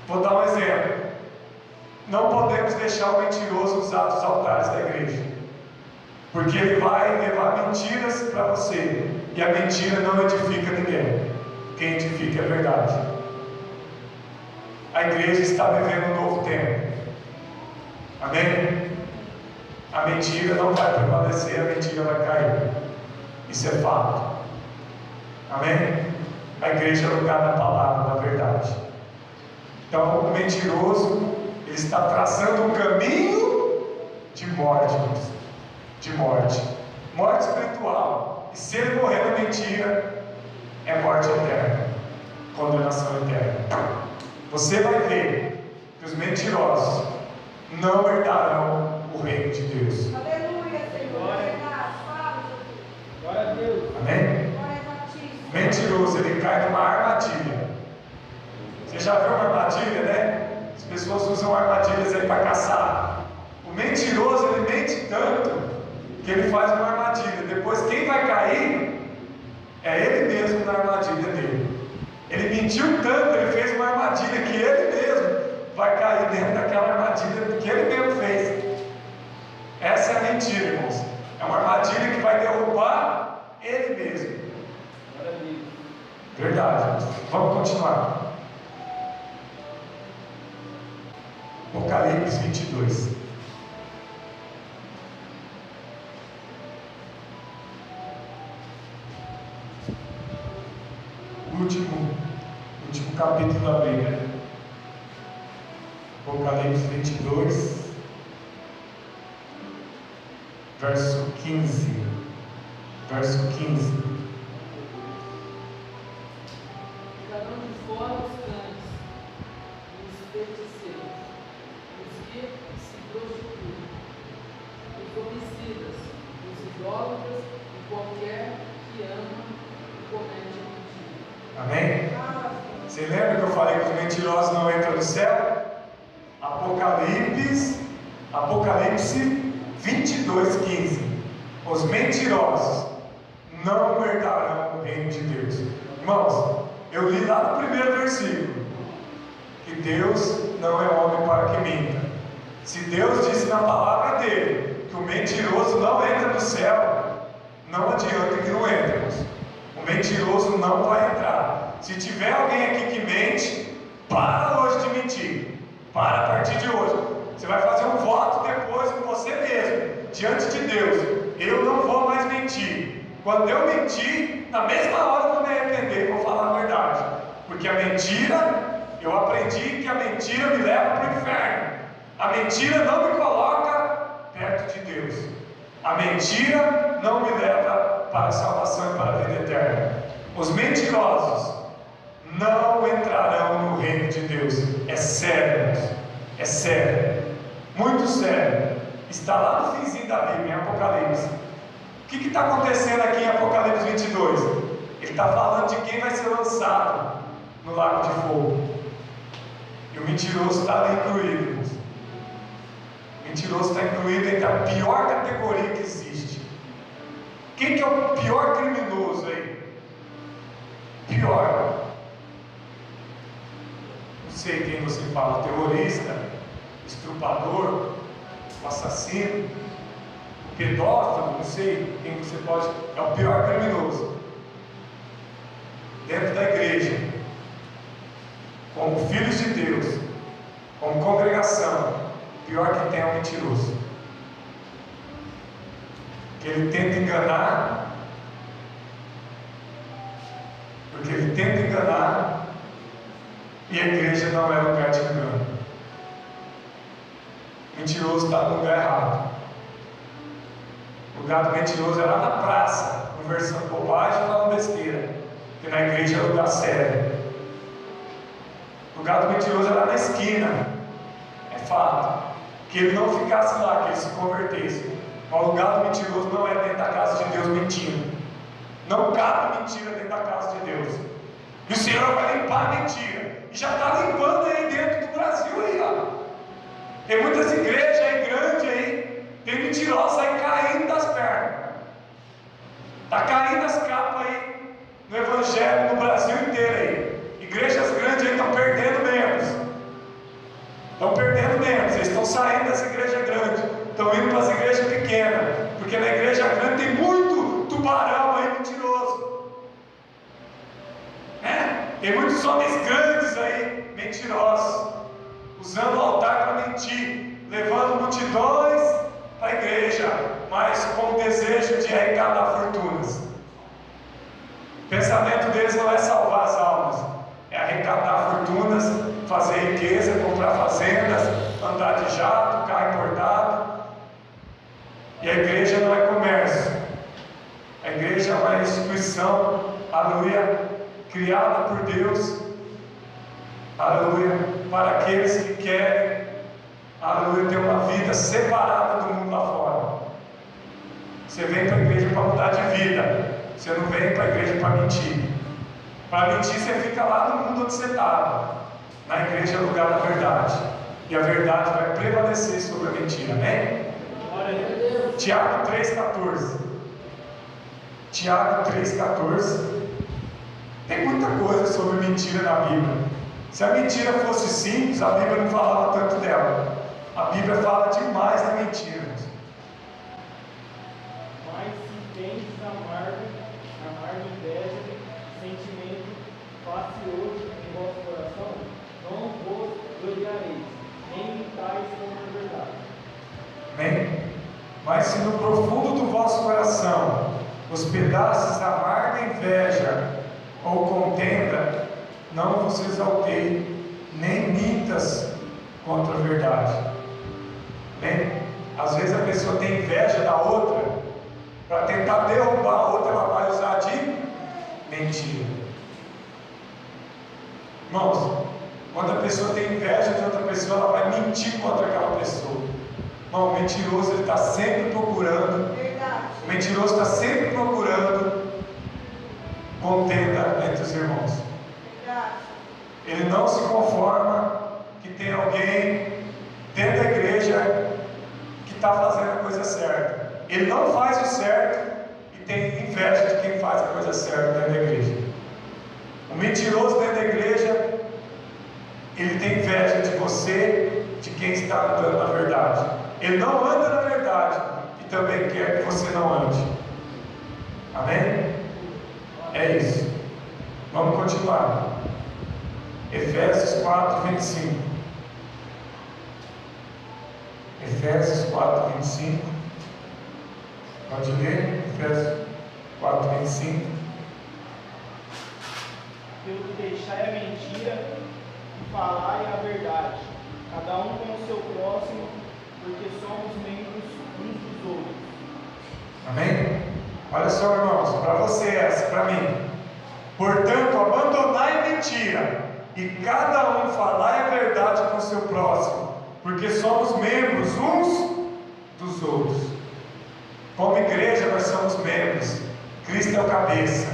Vou dar um exemplo. Não podemos deixar o mentiroso usar os altares da igreja, porque ele vai levar mentiras para você, e a mentira não edifica ninguém. Quem edifica é a verdade. A igreja está vivendo um novo tempo. Amém? A mentira não vai prevalecer, a mentira vai cair. Isso é fato. Amém? A igreja é o lugar da palavra, da verdade. Então o mentiroso, ele está traçando um caminho de morte, de morte espiritual. E se ele morrer na mentira, é morte eterna, condenação eterna. Você vai ver que os mentirosos não herdarão o reino de Deus. Aleluia, Senhor. Glória a Deus. Amém? O mentiroso, ele cai numa armadilha. Você já viu uma armadilha, né? As pessoas usam armadilhas aí para caçar. O mentiroso, ele mente tanto que ele faz uma armadilha. Depois quem vai cair é ele mesmo na armadilha dele. Ele mentiu tanto, ele fez uma armadilha que ele mesmo vai cair dentro daquela armadilha que ele mesmo fez. Essa é a mentira, irmãos. É uma armadilha que vai derrubar ele mesmo. Verdade. Vamos continuar. Apocalipse 22. Último capítulo da Bíblia. Apocalipse 22, verso 15. Verso 15. Ficarão de fora os cães, os feiticeiros, os que se prostituem, os homicidas, os idólatras e qualquer que ama e comete mentira. Amém? Você lembra que eu falei que os mentirosos não entram no céu? Apocalipse 22:15. Os mentirosos não herdarão o reino de Deus. Irmãos, eu li lá no primeiro versículo que Deus não é homem para que minta. Se Deus disse na palavra dele que o mentiroso não entra no céu, não adianta que não entre. O mentiroso não vai entrar. Se tiver alguém aqui que mente, para hoje de mentir. Para a partir de hoje. Você vai fazer um voto depois com você mesmo, diante de Deus. Eu não vou mais mentir. Quando eu mentir, na mesma hora eu vou me arrepender, vou falar a verdade. Porque a mentira, eu aprendi que a mentira me leva para o inferno. A mentira não me coloca perto de Deus. A mentira não me leva para a salvação e para a vida eterna. Os mentirosos não entrarão no reino de Deus. É sério, é sério, muito sério. Está lá no finzinho da Bíblia, em Apocalipse. O que está acontecendo aqui em Apocalipse 22? Ele está falando de quem vai ser lançado no lago de fogo. E o mentiroso está ali incluído, irmãos. O mentiroso está incluído entre a pior categoria que existe. Quem que é o pior criminoso aí? Pior. Não sei quem você fala, terrorista, estrupador, assassino, pedófilo, não sei quem você pode. É o pior criminoso. Dentro da igreja, como filhos de Deus, como congregação, o pior que tem é o mentiroso. Que ele tenta enganar, porque ele tenta enganar, e a igreja não é lugar de engano. O mentiroso está no lugar errado. O lugar do mentiroso é lá na praça, conversando bobagem e falando besteira, porque na igreja é lugar sério. O lugar do mentiroso é lá na esquina, é fato. Que ele não ficasse lá, que ele se convertesse. Mas o lugar do mentiroso não é dentro da casa de Deus mentindo. Não cabe mentira dentro da casa de Deus. E o Senhor vai limpar a mentira. E já está limpando aí dentro do Brasil aí, ó. Tem muitas igrejas aí grandes aí. Tem mentirosos aí caindo das pernas. Está caindo as capas aí no Evangelho no Brasil inteiro aí. Igrejas grandes aí estão perdendo membros. Estão perdendo membros. Eles estão saindo das igrejas grandes. Estão indo para as igrejas pequenas. Porque na igreja grande tem muito tubarão aí mentiroso. Tem muitos homens grandes aí, mentirosos, usando o altar para mentir, levando multidões para a igreja, mas com o desejo de arrecadar fortunas. O pensamento deles não é salvar as almas, é arrecadar fortunas, fazer riqueza, comprar fazendas, andar de jato, carro importado. E a igreja não é comércio, a igreja é uma instituição, aleluia, criada por Deus, aleluia, para aqueles que querem, aleluia, ter uma vida separada do mundo lá fora. Você vem para a igreja para mudar de vida, você não vem para a igreja para mentir. Para mentir você fica lá no mundo onde você estava. Na igreja é o lugar da verdade, e a verdade vai prevalecer sobre a mentira, amém? Tiago 3,14. Tiago 3,14. Tem muita coisa sobre mentira na Bíblia. Se a mentira fosse simples, a Bíblia não falava tanto dela. A Bíblia fala demais da mentira. Mas se tens amarga inveja, sentimento facioso em vosso coração, não vos gloriareis, nem mintais contra a verdade. Amém? Mas se no profundo do vosso coração hospedastes amarga inveja ou contenda, não vos exaltei, nem mintas contra a verdade. Amém? Às vezes a pessoa tem inveja da outra, para tentar derrubar a outra, ela vai usar de mentira. Irmãos, quando a pessoa tem inveja de outra pessoa, ela vai mentir contra aquela pessoa. Irmão, o mentiroso está sempre procurando. O mentiroso está sempre procurando contenda entre os irmãos. Verdade. Ele não se conforma que tem alguém dentro da igreja que está fazendo a coisa certa. Ele não faz o certo e tem inveja de quem faz a coisa certa dentro da igreja. O mentiroso dentro da igreja, ele tem inveja de você, de quem está andando na verdade. Ele não anda na verdade e também quer que você não ande. Amém? É isso. Vamos continuar. Efésios 4, 25. Efésios 4, 25. Pode ler? Efésios 4, 25. Pelo que deixai a mentira e falai a verdade, cada um com o seu próximo, porque somos membros uns dos outros. Amém? Olha só, irmãos, para você essa, para mim. Portanto, abandonai a mentira e cada um falai a verdade com o seu próximo, porque somos membros uns dos outros. Como igreja, nós somos membros. Cristo é o cabeça.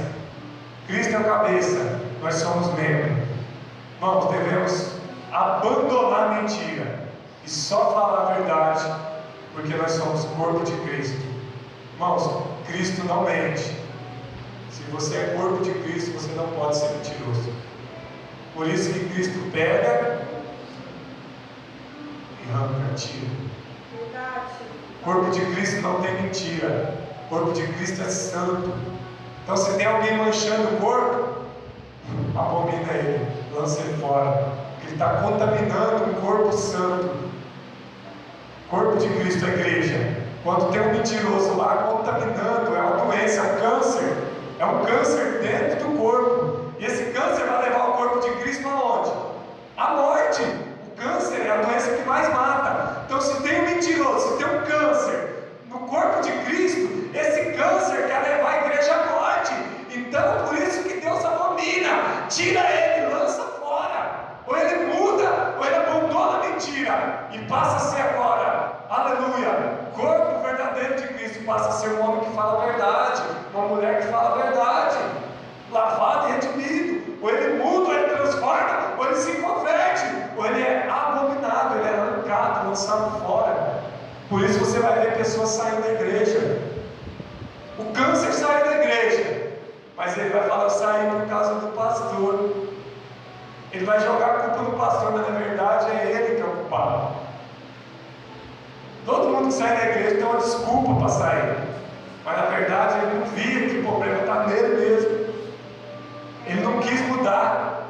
Cristo é o cabeça. Nós somos membros. Irmãos, devemos abandonar a mentira e só falar a verdade, porque nós somos o corpo de Cristo. Irmãos, Cristo não mente. Se você é corpo de Cristo, você não pode ser mentiroso. Por isso que Cristo pega e arranca, tira. Verdade. O corpo de Cristo não tem mentira. O corpo de Cristo é santo. Então, se tem alguém manchando o corpo, abomina ele, lança ele fora. Ele está contaminando um corpo santo. O corpo de Cristo é a igreja. Quando tem um mentiroso lá contaminando, é uma doença, é um câncer. É um câncer dentro do corpo. E esse câncer vai levar o corpo de Cristo aonde? A morte. O câncer é a doença que mais mata. Então, se tem um mentiroso, se tem um câncer no corpo de Cristo, esse câncer quer levar a igreja à morte. Então, por isso que Deus abomina. Tira ele, lança fora. Ou ele muda, ou ele abandona a mentira e passa a ser agora, aleluia, corpo verdadeiro de Cristo. Passa a ser um homem que fala a verdade, uma mulher que fala a verdade, lavado e redimido. Ou ele muda, ou ele transforma, ou ele se converte, ou ele é abominado, ele é arrancado, lançado fora. Por isso você vai ver pessoas saindo da igreja. O câncer saiu da igreja, mas ele vai falar: eu saí por causa do pastor. Ele vai jogar a culpa no pastor, mas na verdade é ele que é o culpado. Todo mundo que sai da igreja tem uma desculpa para sair, mas na verdade ele não via que o problema está nele mesmo. Ele não quis mudar,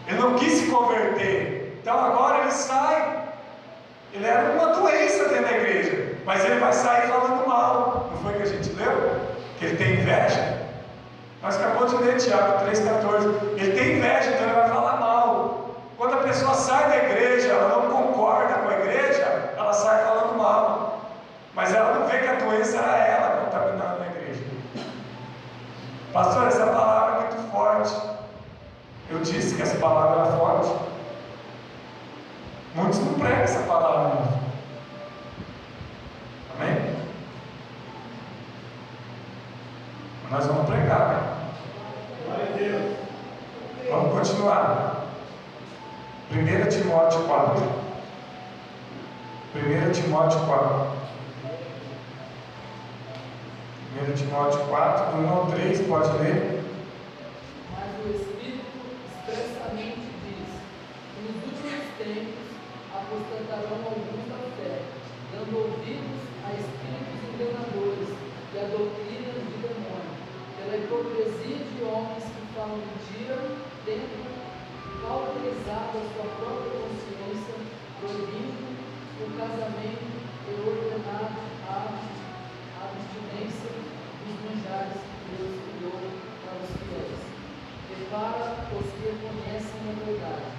ele não quis se converter. Então agora ele sai. Ele era uma doença dentro da igreja, mas ele vai sair falando mal. Não foi que a gente leu? Que ele tem inveja. Nós acabamos de ler Tiago 3,14. Ele tem inveja, então ele vai falar mal. Quando a pessoa sai da igreja, ela não concorda com a igreja, ela sai falando mal. Mas ela não vê que a doença era ela contaminando a igreja. Pastor, essa palavra é muito forte. Eu disse que essa palavra era forte. Muitos não pregam essa palavra. Amém? Nós vamos pregar. Glória a Deus. Vamos continuar. 1 Timóteo 4. 1 Timóteo 4. 1 Timóteo 4, do 1 ao 3, pode ler. Mas o Espírito expressamente diz: nos últimos tempos apostatarão alguns da fé, dando ouvidos a espíritos enganadores e a doutrinas de demônio, pela hipocrisia de homens que falam mentira, tendo cauterizado a sua própria consciência, proibindo o casamento e ordenado a abstinência dos manjares que Deus criou para os fiéis, e para os que conhecem a verdade,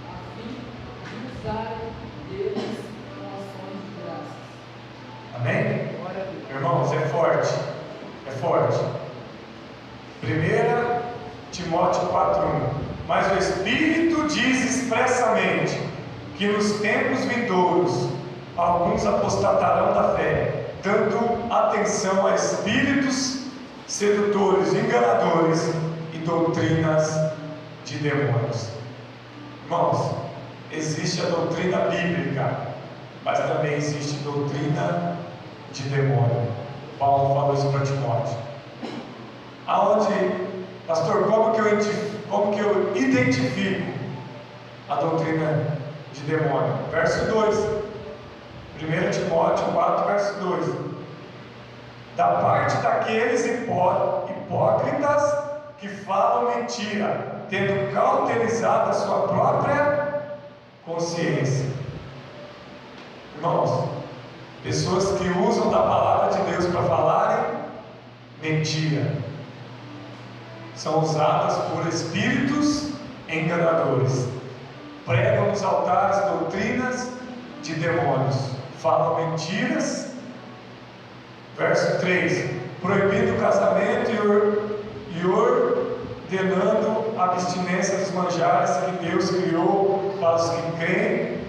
a fim de usarem deles com ações de graças. Amém? Glória a Deus. Irmãos, é forte. É forte. 1 Timóteo 4:1. Mas o Espírito diz expressamente que nos tempos vindouros alguns apostatarão da fé, dando atenção a espíritos sedutores, enganadores e doutrinas de de demônios. Irmãos, existe a doutrina bíblica, mas também existe doutrina de demônio. Paulo falou isso para Timóteo. Aonde, pastor, como que eu identifico a doutrina de demônio? Verso 2, 1 Timóteo 4, verso 2: da parte daqueles hipócritas que falam mentira, tendo cauterizado a sua própria consciência. Irmãos, pessoas que usam da palavra de Deus para falarem mentira, são usadas por espíritos enganadores, pregam nos altares doutrinas de demônios, falam mentiras. Verso 3: proibindo o casamento e ordenando a abstinência dos manjares que Deus criou para os que creem,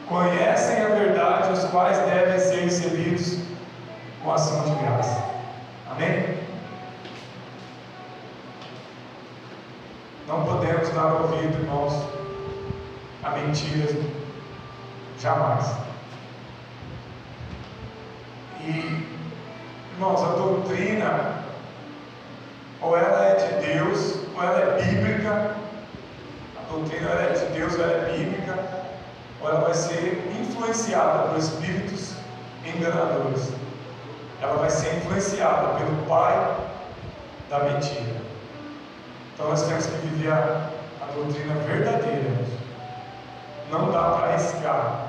conhecem a verdade, os quais devem ser recebidos com ação de graça. Amém? Não podemos dar ouvido, irmãos, a mentiras, jamais. E, irmãos, a doutrina, ou ela é de Deus, ou ela é bíblica. A doutrina ela é de Deus, ela é bíblica, ou ela vai ser influenciada por espíritos enganadores. Ela vai ser influenciada pelo pai da mentira. Então nós temos que viver a doutrina verdadeira. Não dá para arriscar.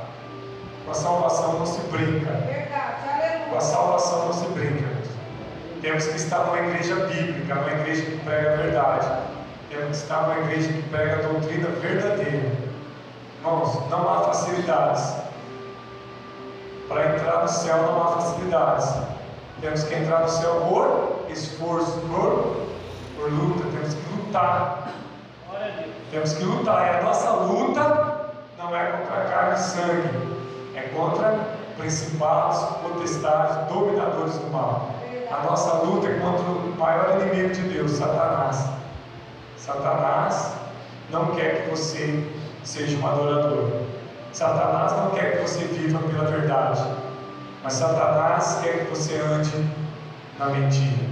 Com a salvação não se brinca. Verdade, aleluia. Com a salvação não se brinca. Temos que estar numa igreja bíblica, numa igreja que prega a verdade. Temos que estar numa igreja que prega a doutrina verdadeira. Irmãos, não há facilidades. Para entrar no céu não há facilidades. Temos que entrar no céu por esforço, por luta. Temos que lutar. Temos que lutar. E a nossa luta não é contra a carne e sangue, é contra principados, potestades, dominadores do mal. A nossa luta é contra o maior inimigo de Deus, Satanás. Satanás não quer que você seja um adorador. Satanás não quer que você viva pela verdade. Mas Satanás quer que você ande na mentira.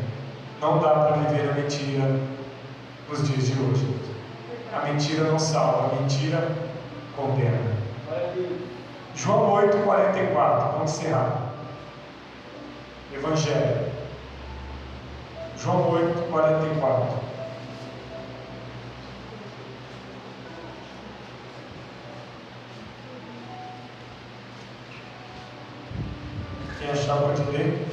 Não dá para viver a mentira nos dias de hoje. A mentira não salva, a mentira condena. João 8,44, vamos encerrar. Evangelho. João 8,44. Quem achar pode ler.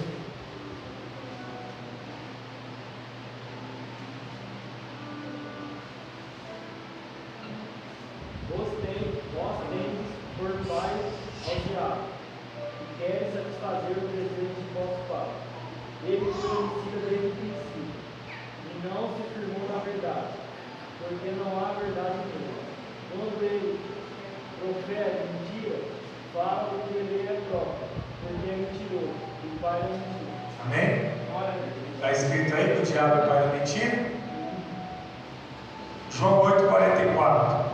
Vós tendes por pai ao diabo, e queres satisfazer o desejo de vosso pai. Ele foi homicida desde o princípio, e não se firmou na verdade, porque não há verdade nele. Quando ele profere mentira, fala o que ele é próprio, porque é mentiroso, e o pai é mentira. Amém? Está escrito aí que o diabo é pai da mentira? João 8,44.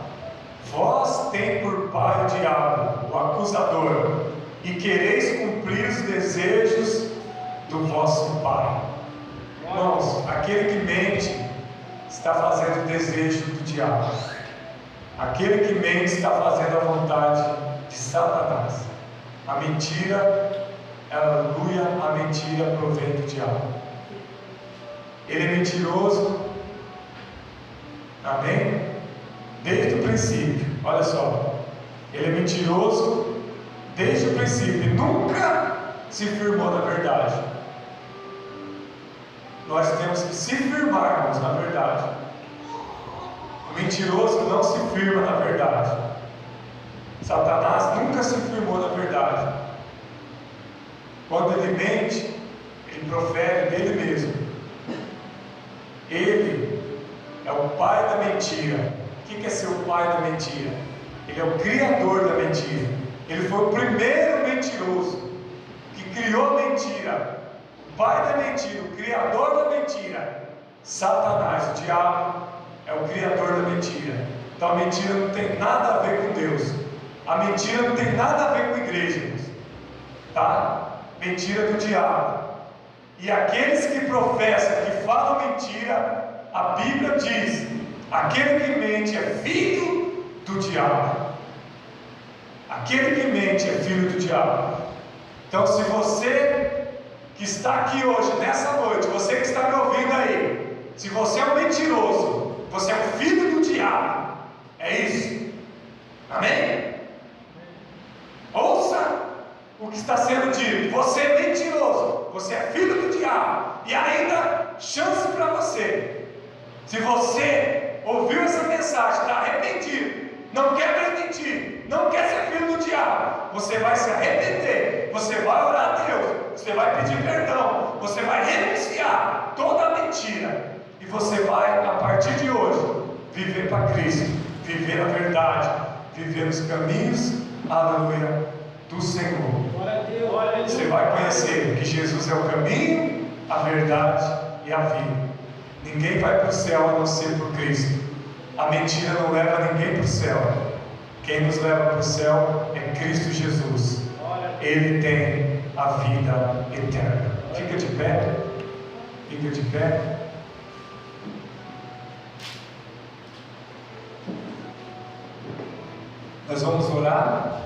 Vós tem por pai o diabo, o acusador, e quereis cumprir os desejos do vosso pai. Irmãos, aquele que mente está fazendo o desejo do diabo. Aquele que mente está fazendo a vontade de Satanás. A mentira, aleluia, a mentira provém do diabo. Ele é mentiroso. Amém? Desde o princípio, olha só, ele é mentiroso desde o princípio, e nunca se firmou na verdade. Nós temos que se firmarmos na verdade. O mentiroso não se firma na verdade. Satanás nunca se firmou na verdade. Quando ele mente, ele profere dele mesmo. Ele é o pai da mentira. O que é ser o pai da mentira? Ele é o criador da mentira. Ele foi o primeiro mentiroso que criou a mentira. O pai da mentira, o criador da mentira, Satanás, o diabo, é o criador da mentira. Então a mentira não tem nada a ver com Deus. A mentira não tem nada a ver com a igreja, irmãos. Tá? Mentira do diabo. E aqueles que professam, que falam mentira, a Bíblia diz: aquele que mente é filho do diabo. Aquele que mente é filho do diabo. Então, se você que está aqui hoje, nessa noite, você que está me ouvindo aí, se você é um mentiroso, você é um filho do diabo. É isso. Amém? Ouça o que está sendo dito. Você é mentiroso, você é filho do diabo. E ainda chance para você. Se você ouviu essa mensagem, está arrependido, não quer mais mentir, não quer ser filho do diabo, você vai se arrepender, você vai orar a Deus, você vai pedir perdão, você vai renunciar toda a mentira, e você vai, a partir de hoje, viver para Cristo, viver a verdade, viver os caminhos, aleluia, do Senhor. Você vai conhecer que Jesus é o caminho, a verdade e a vida. Ninguém vai para o céu a não ser por Cristo. A mentira não leva ninguém para o céu. Quem nos leva para o céu é Cristo Jesus. Ele tem a vida eterna. Fica de pé. Fica de pé. Nós vamos orar.